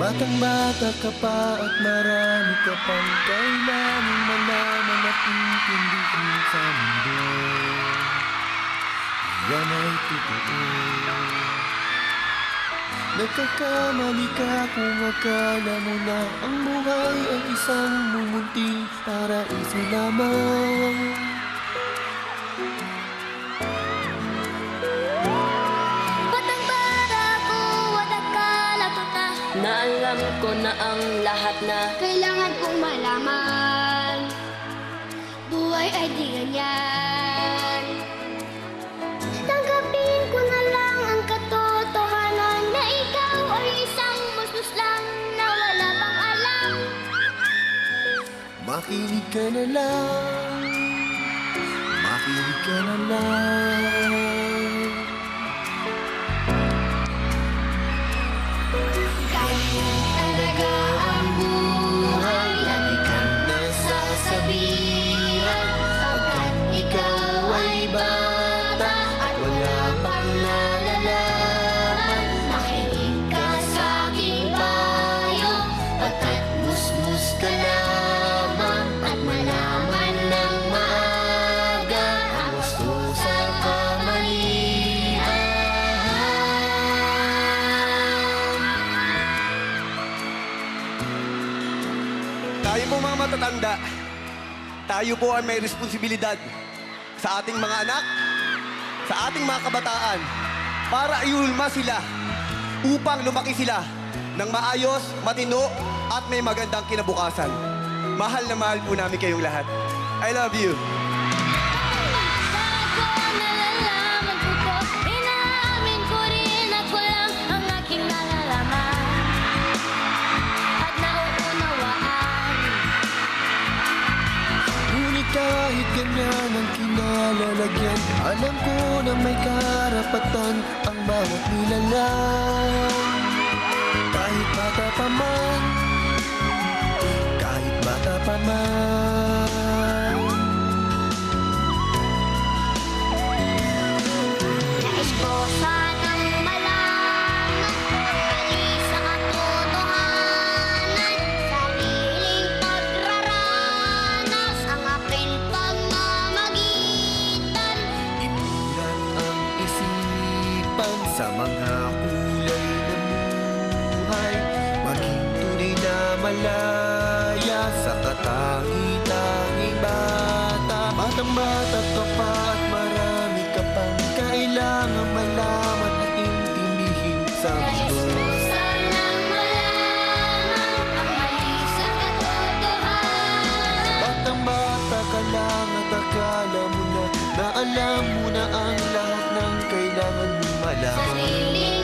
Batang-bata ka pa at marami ka pang kailangang malaman at intindihin sa mundo. Yan ay totoo. Nagkakamali ka kung akala mo na ang buhay ay isang mumunting paraiso lamang. Batang-bata ko at akala ko na alam ko na ang lahat na kailangan kong malaman. Buhay ay di ganyan. Tanggapin ko na lang ang katotohanan na ikaw ay isang musmus lang na wala pang alam. Makinig ka na lang, makinig ka na lang. Ganyan talaga ang buhay, lagi kang nasasabihan. Pagkat ikaw ay bata at wala pang nalalaman. Makinig ka sa aking payo, pagkat musmus ka lamang. At malaman ng maaga ang gusto sa kamalian. Tayo po mga matatanda, tayo po ay may responsibilidad sa ating mga anak, sa ating mga kabataan, para iulma sila upang lumaki sila ng maayos, matino, at may magandang kinabukasan. Mahal na mahal po namin kayong lahat. I love you. Bago nalalaman ko to, inaamin ko rin at walang ang aking nalalaman at nauunawaan. Ngunit kahit ganyan ang kinalalagyan, alam ko na may karapatan ang bawat nilalang. Kahit bata pa man, kahit bata pa man. Nais ko sanang malaman ang mali sa katotohanan. Sariling pagraranas ang aking pamamagitan. Imulat ang isipan sa mga kulay ng buhay. Maging tunay na malaya sa katangi-tanging bata. Batang-bata ka pa at marami ka pang kailangan malaman at intindihin sa Nais ko mundo. sanang malaman ang mali sa katotohanan. Batang-bata ka lang at akala mo na alam mo na ang lahat ng kailangan mong malaman. Sariling